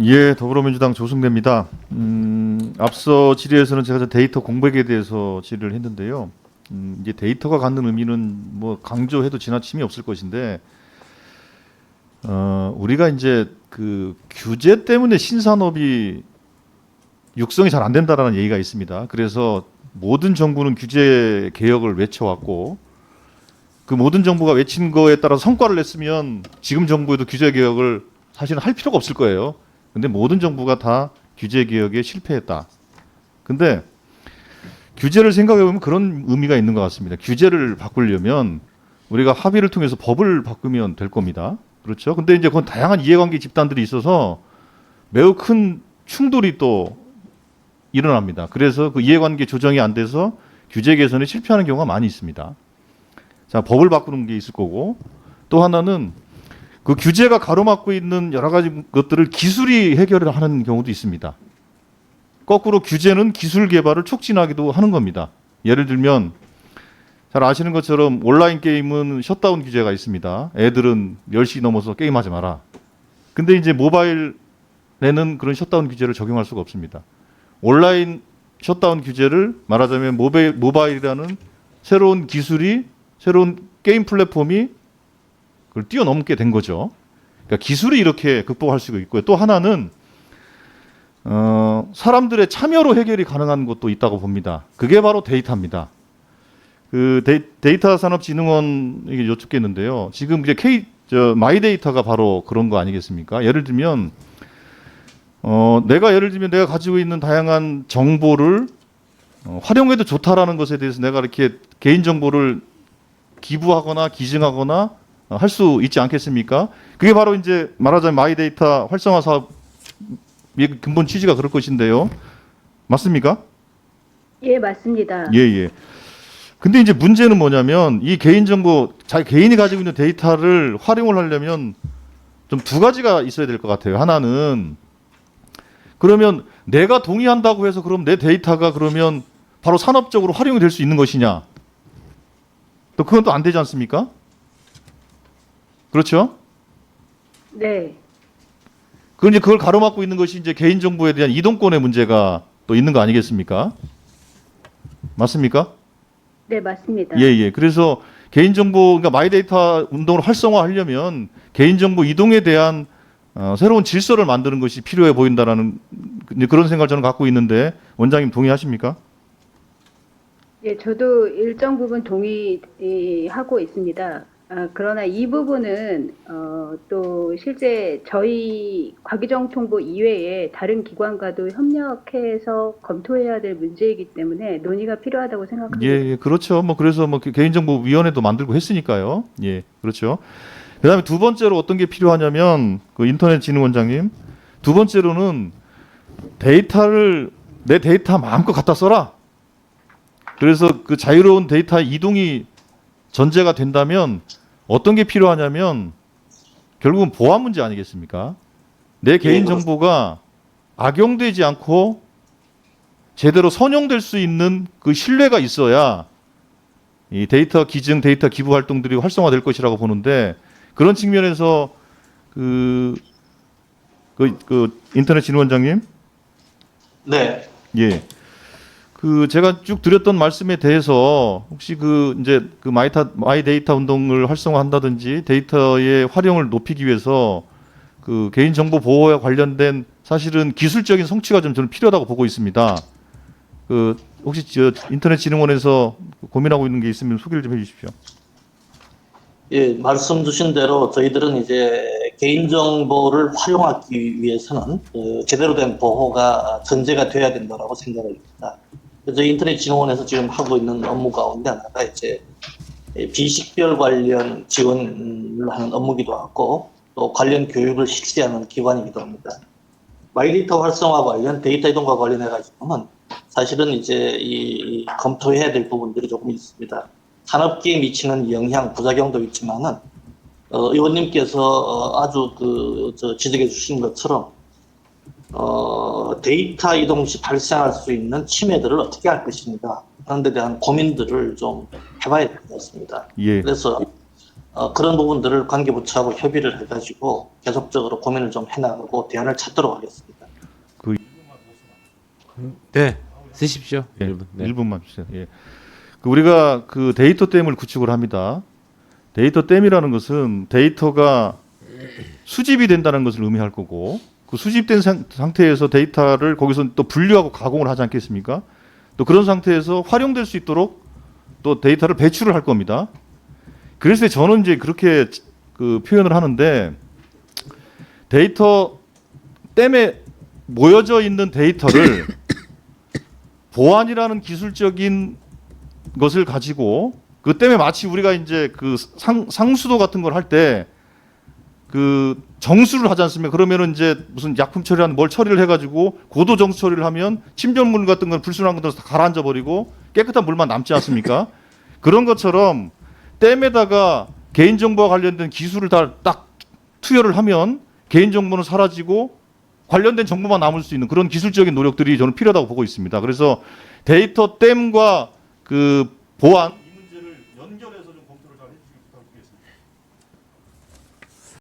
예, 더불어민주당 조승래입니다. 앞서 질의에서는 제가 데이터 공백에 대해서 질의를 했는데요. 이제 데이터가 갖는 의미는 뭐 강조해도 지나침이 없을 것인데, 우리가 이제 그 규제 때문에 신산업이 육성이 잘 안 된다라는 얘기가 있습니다. 그래서 모든 정부는 규제 개혁을 외쳐왔고, 그 모든 정부가 외친 거에 따라 성과를 냈으면 지금 정부에도 규제 개혁을 사실은 할 필요가 없을 거예요. 근데 모든 정부가 다 규제 개혁에 실패했다. 근데 규제를 생각해 보면 그런 의미가 있는 것 같습니다. 규제를 바꾸려면 우리가 합의를 통해서 법을 바꾸면 될 겁니다. 그렇죠? 근데 이제 그건 다양한 이해관계 집단들이 있어서 매우 큰 충돌이 또 일어납니다. 그래서 그 이해관계 조정이 안 돼서 규제 개선에 실패하는 경우가 많이 있습니다. 자, 법을 바꾸는 게 있을 거고, 또 하나는 그 규제가 가로막고 있는 여러 가지 것들을 기술이 해결을 하는 경우도 있습니다. 거꾸로 규제는 기술 개발을 촉진하기도 하는 겁니다. 예를 들면 잘 아시는 것처럼 온라인 게임은 셧다운 규제가 있습니다. 애들은 10시 넘어서 게임하지 마라. 근데 이제 모바일에는 그런 셧다운 규제를 적용할 수가 없습니다. 온라인 셧다운 규제를 말하자면 모바일이라는 새로운 기술이, 새로운 게임 플랫폼이 그걸 뛰어넘게 된 거죠. 그러니까 기술이 이렇게 극복할 수가 있고요. 또 하나는 사람들의 참여로 해결이 가능한 것도 있다고 봅니다. 그게 바로 데이터입니다. 그 데이터 산업진흥원에게 여쭙겠는데요. 지금 이제 마이데이터가 바로 그런 거 아니겠습니까? 예를 들면 내가 가지고 있는 다양한 정보를 활용해도 좋다라는 것에 대해서 내가 이렇게 개인 정보를 기부하거나 기증하거나 할 수 있지 않겠습니까? 그게 바로 이제 말하자면 마이데이터 활성화 사업의 근본 취지가 그럴 것인데요. 맞습니까? 예, 맞습니다. 예, 예. 근데 이제 문제는 뭐냐면 이 개인정보, 자기 개인이 가지고 있는 데이터를 활용을 하려면 좀 두 가지가 있어야 될 것 같아요. 하나는 그러면 내가 동의한다고 해서 그럼 내 데이터가 그러면 바로 산업적으로 활용이 될 수 있는 것이냐? 또 그건 또 안 되지 않습니까? 그렇죠? 네. 그건 이제 그걸 가로막고 있는 것이 이제 개인정보에 대한 이동권의 문제가 또 있는 거 아니겠습니까? 맞습니까? 네, 맞습니다. 예, 예. 그래서 개인정보, 그러니까 마이데이터 운동을 활성화하려면 개인정보 이동에 대한 새로운 질서를 만드는 것이 필요해 보인다라는 그런 생각을 저는 갖고 있는데 원장님 동의하십니까? 예, 저도 일정 부분 동의하고 있습니다. 그러나 이 부분은 또 실제 저희 과기정통부 이외에 다른 기관과도 협력해서 검토해야 될 문제이기 때문에 논의가 필요하다고 생각합니다. 예, 예, 그렇죠. 뭐 그래서 뭐 개인정보위원회도 만들고 했으니까요. 예, 그렇죠. 그다음에 두 번째로 어떤 게 필요하냐면 그 인터넷진흥원장님, 두 번째로는 내 데이터 마음껏 갖다 써라. 그래서 그 자유로운 데이터 이동이 전제가 된다면 어떤 게 필요하냐면 결국은 보안 문제 아니겠습니까? 내 개인 정보가 악용되지 않고 제대로 선용될 수 있는 그 신뢰가 있어야 이 데이터 기증, 데이터 기부 활동들이 활성화될 것이라고 보는데 그런 측면에서 그 인터넷 진흥원장님, 네. 예. 그 제가 쭉 드렸던 말씀에 대해서 혹시 그 이제 그 마이데이터 운동을 활성화한다든지 데이터의 활용을 높이기 위해서 그 개인정보 보호와 관련된 사실은 기술적인 성취가 좀 저는 필요하다고 보고 있습니다. 그 혹시 인터넷진흥원에서 고민하고 있는 게 있으면 소개를 좀 해주십시오. 예, 말씀 주신 대로 저희들은 이제 개인정보를 활용하기 위해서는 제대로 된 보호가 전제가 돼야 된다고 생각을 합니다. 저희 인터넷진흥원에서 지금 하고 있는 업무 가운데 하나가 이제 비식별 관련 지원을 하는 업무기도 하고 또 관련 교육을 실시하는 기관이기도 합니다. 마이데이터 활성화 관련 데이터 이동과 관련해 가지고는 사실은 이제 이 검토해야 될 부분들이 조금 있습니다. 산업계에 미치는 영향, 부작용도 있지만은 의원님께서 아주 지적해 주신 것처럼 데이터 이동 시 발생할 수 있는 침해들을 어떻게 할 것인가 하는 데 대한 고민들을 좀 해봐야 될 것 같습니다. 예. 그래서 그런 부분들을 관계부처하고 협의를 해가지고 계속적으로 고민을 좀 해나가고 대안을 찾도록 하겠습니다. 네, 쓰십시오. 예, 1분. 네. 1분만 주세요. 예. 우리가 그 데이터 댐을 구축을 합니다. 데이터 댐이라는 것은 데이터가 수집이 된다는 것을 의미할 거고, 그 수집된 상태에서 데이터를 거기서 또 분류하고 가공을 하지 않겠습니까? 또 그런 상태에서 활용될 수 있도록 또 데이터를 배출을 할 겁니다. 그래서 저는 이제 그렇게 그 표현을 하는데, 데이터 댐에 모여져 있는 데이터를 보안이라는 기술적인 것을 가지고, 그 때문에 마치 우리가 이제 그 상수도 같은 걸 할 때 그 정수를 하지 않습니까? 그러면은 이제 무슨 약품 처리하는 뭘 처리를 해가지고 고도 정수 처리를 하면 침전물 같은 건 불순한 것들 다 가라앉아 버리고 깨끗한 물만 남지 않습니까? 그런 것처럼 댐에다가 개인정보와 관련된 기술을 다 딱 투여를 하면 개인정보는 사라지고 관련된 정보만 남을 수 있는 그런 기술적인 노력들이 저는 필요하다고 보고 있습니다. 그래서 데이터 댐과 그 보안 이 문제를 연결해서 좀 검토를 잘 해주시기 부탁드리겠습니다.